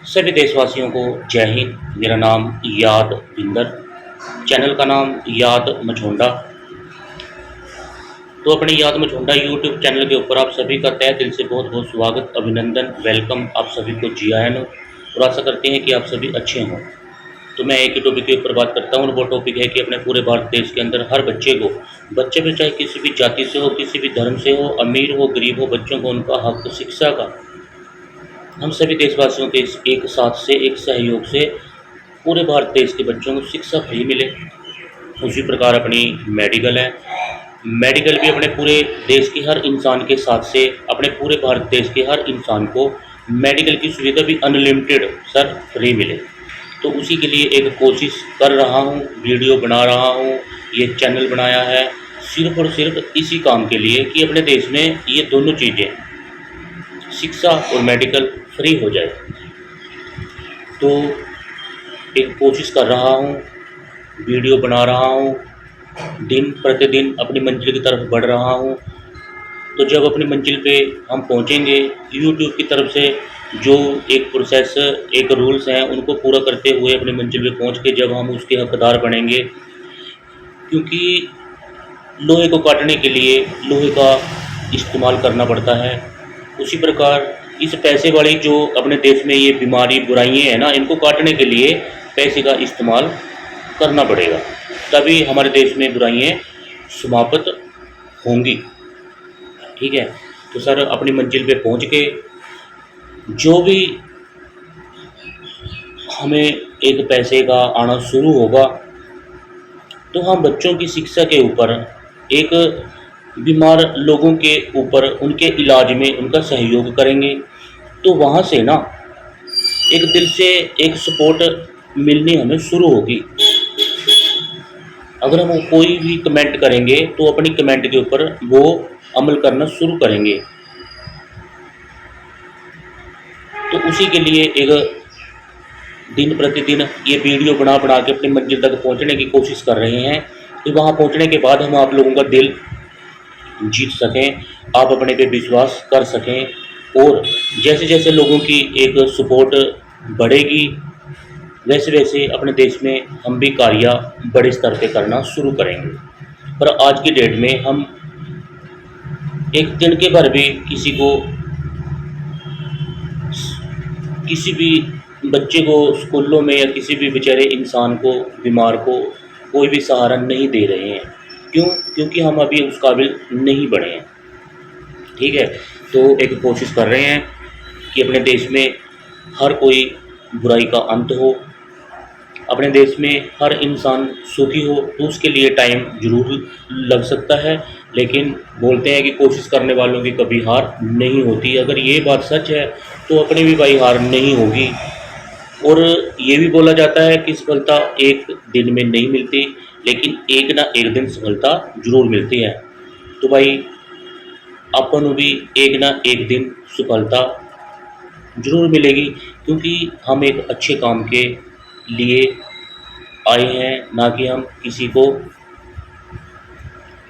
सभी देशवासियों को जय हिंद। मेरा नाम याद विंदर, चैनल का नाम याद मझोंडा। तो अपने याद मझोंडा यूट्यूब चैनल के ऊपर आप सभी का तहे दिल से बहुत बहुत स्वागत, अभिनंदन, वेलकम। आप सभी को जी आयन हो और आशा करते हैं कि आप सभी अच्छे हों। तो मैं एक ही टॉपिक के ऊपर बात करता हूँ और वो टॉपिक है कि अपने पूरे भारत देश के अंदर हर बच्चे में चाहे किसी भी जाति से हो, किसी भी धर्म से हो, अमीर हो, गरीब हो, बच्चों को उनका हक शिक्षा का हम सभी देशवासियों के इस एक साथ से, एक सहयोग से पूरे भारत देश के बच्चों को शिक्षा फ्री मिले। उसी प्रकार अपनी मेडिकल है, मेडिकल भी अपने पूरे देश के हर इंसान के साथ से अपने पूरे भारत देश के हर इंसान को मेडिकल की सुविधा भी अनलिमिटेड सर फ्री मिले। तो उसी के लिए एक कोशिश कर रहा हूँ, वीडियो बना रहा हूँ, ये चैनल बनाया है सिर्फ और सिर्फ इसी काम के लिए कि अपने देश में ये दोनों चीज़ें, शिक्षा और मेडिकल, फ्री हो जाए। तो एक कोशिश कर रहा हूँ, वीडियो बना रहा हूँ, दिन प्रतिदिन अपनी मंजिल की तरफ बढ़ रहा हूँ। तो जब अपनी मंजिल पे हम पहुँचेंगे, यूट्यूब की तरफ से जो एक प्रोसेस, एक रूल्स हैं, उनको पूरा करते हुए अपनी मंजिल पे पहुँच के जब हम उसके हकदार बनेंगे, क्योंकि लोहे को काटने के लिए लोहे का इस्तेमाल करना पड़ता है। उसी प्रकार इस पैसे वाली जो अपने देश में ये बीमारी बुराइयां हैं ना, इनको काटने के लिए पैसे का इस्तेमाल करना पड़ेगा, तभी हमारे देश में बुराइयां समाप्त होंगी। ठीक है। तो सर अपनी मंजिल पे पहुंच के जो भी हमें एक पैसे का आना शुरू होगा, तो हम बच्चों की शिक्षा के ऊपर, एक बीमार लोगों के ऊपर उनके इलाज में उनका सहयोग करेंगे। तो वहाँ से ना एक दिल से एक सपोर्ट मिलनी हमें शुरू होगी। अगर हम कोई भी कमेंट करेंगे तो अपनी कमेंट के ऊपर वो अमल करना शुरू करेंगे। तो उसी के लिए एक दिन प्रतिदिन ये वीडियो बना बना के अपनी मंजिल तक पहुंचने की कोशिश कर रहे हैं कि वहां पहुंचने के बाद हम आप लोगों का दिल जीत सकें, आप अपने पे विश्वास कर सकें। और जैसे जैसे लोगों की एक सपोर्ट बढ़ेगी, वैसे वैसे अपने देश में हम भी कार्य बड़े स्तर पे करना शुरू करेंगे। पर आज की डेट में हम एक दिन के भर भी किसी भी बच्चे को स्कूलों में या किसी भी बेचारे इंसान को, बीमार को कोई भी सहारा नहीं दे रहे हैं। क्यों? क्योंकि हम अभी उस काबिल नहीं बने हैं। ठीक है। तो एक कोशिश कर रहे हैं कि अपने देश में हर कोई बुराई का अंत हो, अपने देश में हर इंसान सुखी हो। तो उसके लिए टाइम ज़रूर लग सकता है, लेकिन बोलते हैं कि कोशिश करने वालों की कभी हार नहीं होती। अगर ये बात सच है तो अपनी भी भाई हार नहीं होगी। और ये भी बोला जाता है कि सफलता एक दिन में नहीं मिलती, लेकिन एक ना एक दिन सफलता जरूर मिलती है। तो भाई अपन को भी एक ना एक दिन सफलता जरूर मिलेगी, क्योंकि हम एक अच्छे काम के लिए आए हैं, ना कि हम किसी को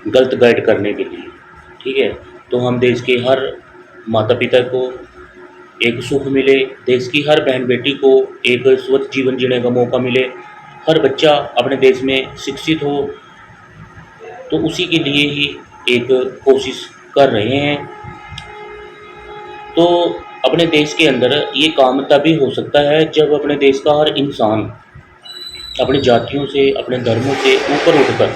गलत गाइड करने के लिए। ठीक है। तो हम देश के हर माता पिता को एक सुख मिले, देश की हर बहन बेटी को एक स्वच्छ जीवन जीने का मौका मिले, हर बच्चा अपने देश में शिक्षित हो। तो उसी के लिए ही एक कोशिश कर रहे हैं। तो अपने देश के अंदर ये काम तभी हो सकता है जब अपने देश का हर इंसान अपनी जातियों से, अपने धर्मों से ऊपर उठकर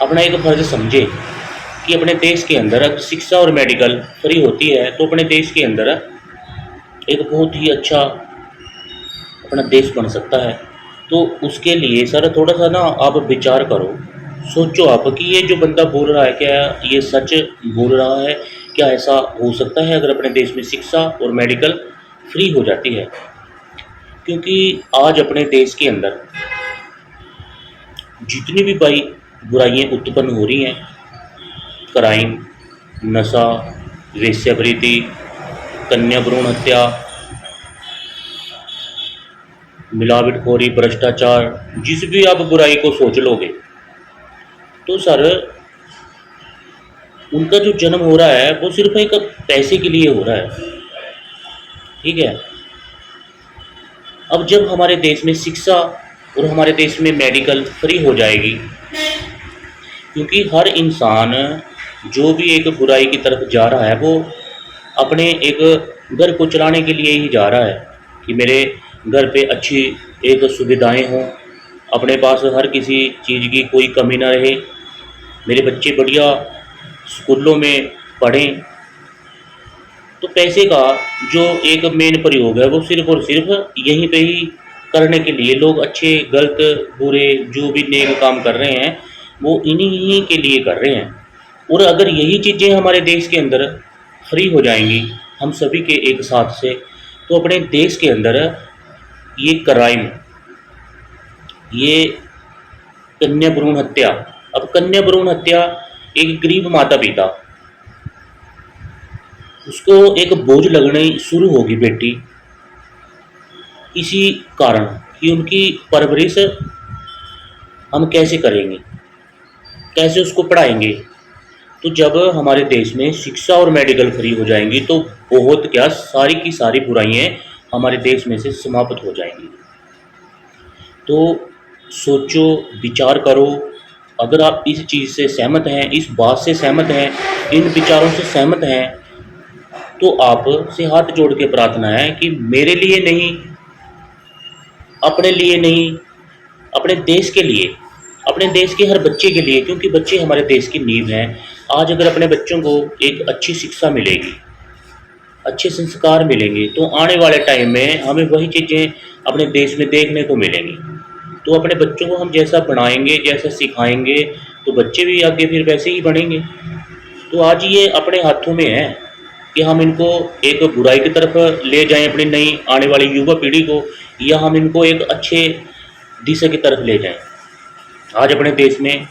अपना एक फर्ज समझे कि अपने देश के अंदर अगर शिक्षा और मेडिकल फ्री होती है तो अपने देश के अंदर एक बहुत ही अच्छा अपना देश बन सकता है। तो उसके लिए सर थोड़ा सा ना आप विचार करो, सोचो आप कि ये जो बंदा बोल रहा है क्या ये सच बोल रहा है? क्या ऐसा हो सकता है अगर अपने देश में शिक्षा और मेडिकल फ्री हो जाती है? क्योंकि आज अपने देश के अंदर जितनी भी भाई बुराइयां उत्पन्न हो रही हैं, क्राइम, नशा, वेश्यावृत्ति, कन्या भ्रूण हत्या, मिलावटखोरी, भ्रष्टाचार, जिस भी आप बुराई को सोच लोगे, तो सर उनका जो जन्म हो रहा है वो सिर्फ एक पैसे के लिए हो रहा है। ठीक है। अब जब हमारे देश में शिक्षा और हमारे देश में मेडिकल फ्री हो जाएगी, क्योंकि हर इंसान जो भी एक बुराई की तरफ जा रहा है वो अपने एक घर को चलाने के लिए ही जा रहा है कि मेरे घर पे अच्छी एक सुविधाएं हों, अपने पास हर किसी चीज़ की कोई कमी ना रहे, मेरे बच्चे बढ़िया स्कूलों में पढ़ें। तो पैसे का जो एक मेन प्रयोग है वो सिर्फ़ और सिर्फ़ यहीं पे ही करने के लिए लोग अच्छे, गलत, बुरे जो भी नेक काम कर रहे हैं, वो इन्हीं के लिए कर रहे हैं। और अगर यही चीज़ें हमारे देश के अंदर फ्री हो जाएँगी, हम सभी के एक साथ से, तो अपने देश के अंदर ये क्राइम, ये कन्या भ्रूण हत्या, अब कन्या भ्रूण हत्या एक गरीब माता-पिता, उसको एक बोझ लगनी शुरू होगी बेटी, इसी कारण कि उनकी परवरिश हम कैसे करेंगे, कैसे उसको पढ़ाएँगे। तो जब हमारे देश में शिक्षा और मेडिकल फ्री हो जाएँगी तो बहुत क्या सारी की सारी बुराइयाँ हमारे देश में से समाप्त हो जाएँगी। तो सोचो, विचार करो, अगर आप इस चीज़ से सहमत हैं, इस बात से सहमत हैं, इन विचारों से सहमत हैं, तो आपसे हाथ जोड़ के प्रार्थना है कि मेरे लिए नहीं, अपने लिए नहीं, अपने देश के लिए, अपने देश के हर बच्चे के लिए, क्योंकि बच्चे हमारे देश की नींव हैं। आज अगर अपने बच्चों को एक अच्छी शिक्षा मिलेगी, अच्छे संस्कार मिलेंगे, तो आने वाले टाइम में हमें वही चीज़ें अपने देश में देखने को मिलेंगी। तो अपने बच्चों को हम जैसा बनाएँगे, जैसा सिखाएँगे, तो बच्चे भी आगे फिर वैसे ही बनेंगे। तो आज ये अपने हाथों में है कि हम इनको एक बुराई की तरफ ले जाएँ अपनी नई आने वाली युवा पीढ़ी को, या हम इनको एक अच्छे दिशा की तरफ ले जाएँ। आज अपने देश में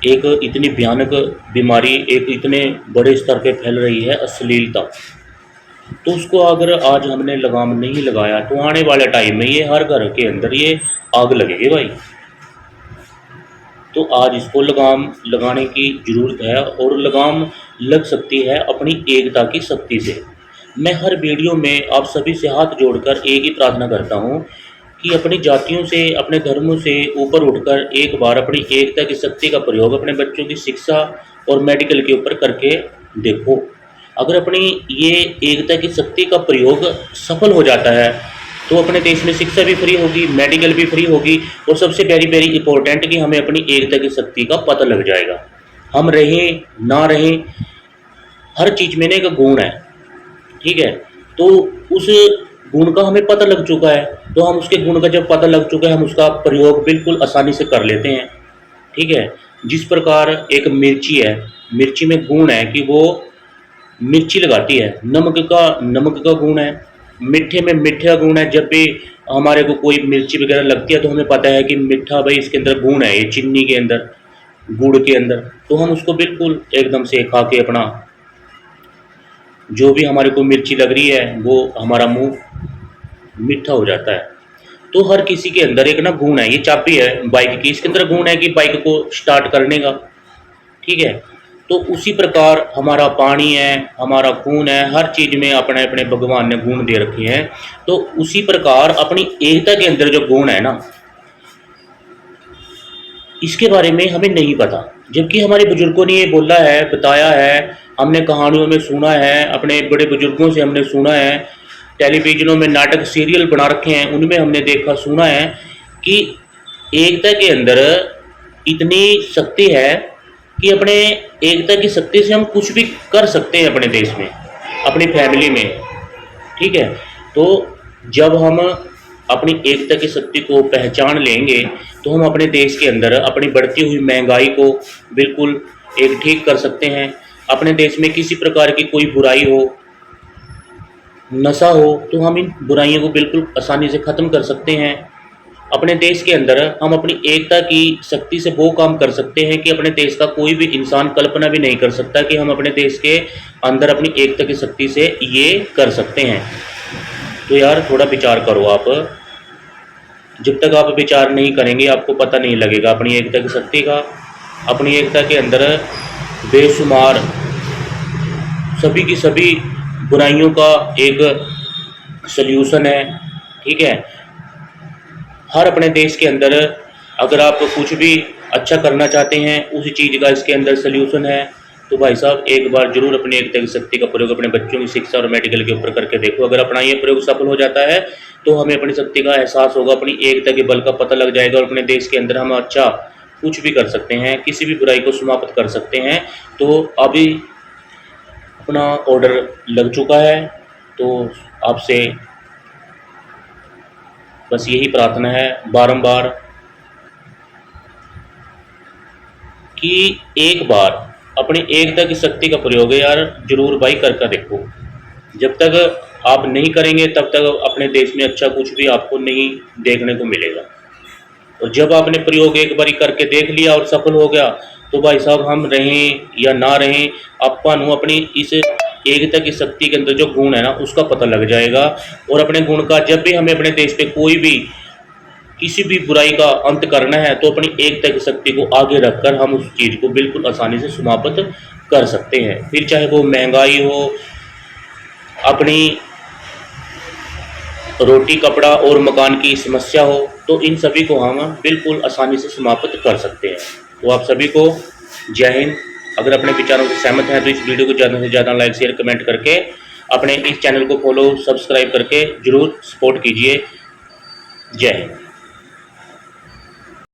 एक इतनी भयानक बीमारी एक इतने बड़े स्तर पे फैल रही है, अश्लीलता। तो उसको अगर आज हमने लगाम नहीं लगाया तो आने वाले टाइम में ये हर घर के अंदर ये आग लगेगी भाई। तो आज इसको लगाम लगाने की ज़रूरत है, और लगाम लग सकती है अपनी एकता की शक्ति से। मैं हर वीडियो में आप सभी से हाथ जोड़कर एक ही प्रार्थना करता हूँ कि अपनी जातियों से, अपने धर्मों से ऊपर उठकर एक बार अपनी एकता की शक्ति का प्रयोग अपने बच्चों की शिक्षा और मेडिकल के ऊपर करके देखो। अगर अपनी ये एकता की शक्ति का प्रयोग सफल हो जाता है तो अपने देश में शिक्षा भी फ्री होगी, मेडिकल भी फ्री होगी, और सबसे वेरी वेरी इंपॉर्टेंट कि हमें अपनी एकता की शक्ति का पता लग जाएगा। हम रहें ना रहें, हर चीज़ में ना एक गुण है, ठीक है। तो उस गुण का हमें पता लग चुका है, तो हम उसके गुण का जब पता लग चुका है, हम उसका प्रयोग बिल्कुल आसानी से कर लेते हैं, ठीक है। जिस प्रकार एक मिर्ची है, मिर्ची में गुण है कि वो मिर्ची लगाती है, नमक का गुण है, मीठे में मीठे का गुण है। जब भी हमारे को कोई मिर्ची वगैरह लगती है तो हमें पता है कि मीठा भाई इसके अंदर गुण है, ये चीनी के अंदर, गुड़ के अंदर, तो हम उसको बिल्कुल एकदम से खा के अपना जो भी हमारे को मिर्ची लग रही है वो हमारा मुंह मीठा हो जाता है। तो हर किसी के अंदर एक ना गुण है, ये चाबी है बाइक की, इसके अंदर गुण है कि बाइक को स्टार्ट करने का, ठीक है। तो उसी प्रकार हमारा पानी है, हमारा खून है, हर चीज़ में अपने अपने भगवान ने गुण दे रखे हैं। तो उसी प्रकार अपनी एकता के अंदर जो गुण है ना, इसके बारे में हमें नहीं पता, जबकि हमारे बुजुर्गों ने ये बोला है, बताया है, हमने कहानियों में सुना है, अपने बड़े बुजुर्गों से हमने सुना है, टेलीविजनों में नाटक सीरियल बना रखे हैं, उनमें हमने देखा सुना है कि एकता के अंदर इतनी शक्ति है कि अपने एकता की शक्ति से हम कुछ भी कर सकते हैं अपने देश में, अपनी फैमिली में, ठीक है। तो जब हम अपनी एकता की शक्ति को पहचान लेंगे तो हम अपने देश के अंदर अपनी बढ़ती हुई महंगाई को बिल्कुल एक ठीक कर सकते हैं। अपने देश में किसी प्रकार की कोई बुराई हो, नशा हो, तो हम इन बुराइयों को बिल्कुल आसानी से ख़त्म कर सकते हैं। अपने देश के अंदर हम अपनी एकता की शक्ति से वो काम कर सकते हैं कि अपने देश का कोई भी इंसान कल्पना भी नहीं कर सकता कि हम अपने देश के अंदर अपनी एकता की शक्ति से ये कर सकते हैं। तो यार थोड़ा विचार करो आप, जब तक आप विचार नहीं करेंगे आपको पता नहीं लगेगा अपनी एकता की शक्ति का। अपनी एकता के अंदर बेशुमार सभी की सभी बुराइयों का एक सल्यूशन है। ठीक है, हर अपने देश के अंदर अगर आप कुछ भी अच्छा करना चाहते हैं उस चीज़ का इसके अंदर सल्यूशन है। तो भाई साहब एक बार जरूर अपनी एकता की शक्ति का प्रयोग अपने बच्चों की शिक्षा और मेडिकल के ऊपर करके देखो। अगर अपना ये प्रयोग सफल हो जाता है तो हमें अपनी शक्ति का एहसास होगा, अपनी एकता के बल का पता लग जाएगा और अपने देश के अंदर हम अच्छा कुछ भी कर सकते हैं, किसी भी बुराई को समाप्त कर सकते हैं। तो अभी अपना ऑर्डर लग चुका है, तो आपसे बस यही प्रार्थना है बारंबार कि एक बार अपनी एकता की शक्ति का प्रयोग है यार जरूर भाई करके देखो। जब तक आप नहीं करेंगे तब तक अपने देश में अच्छा कुछ भी आपको नहीं देखने को मिलेगा। और जब आपने प्रयोग एक बारी करके देख लिया और सफल हो गया तो भाई साहब हम रहें या ना रहें, आपको अपनी इस एकता की शक्ति के अंदर जो गुण है ना उसका पता लग जाएगा। और अपने गुण का जब भी हमें अपने देश पे कोई भी किसी भी बुराई का अंत करना है तो अपनी एकता की शक्ति को आगे रखकर हम उस चीज़ को बिल्कुल आसानी से समाप्त कर सकते हैं। फिर चाहे वो महंगाई हो, अपनी रोटी कपड़ा और मकान की समस्या हो, तो इन सभी को हम बिल्कुल आसानी से समाप्त कर सकते हैं। तो आप सभी को जय हिंद। अगर अपने विचारों से सहमत हैं तो इस वीडियो को ज़्यादा से ज़्यादा लाइक शेयर कमेंट करके अपने इस चैनल को फॉलो सब्सक्राइब करके ज़रूर सपोर्ट कीजिए। जय हिंद।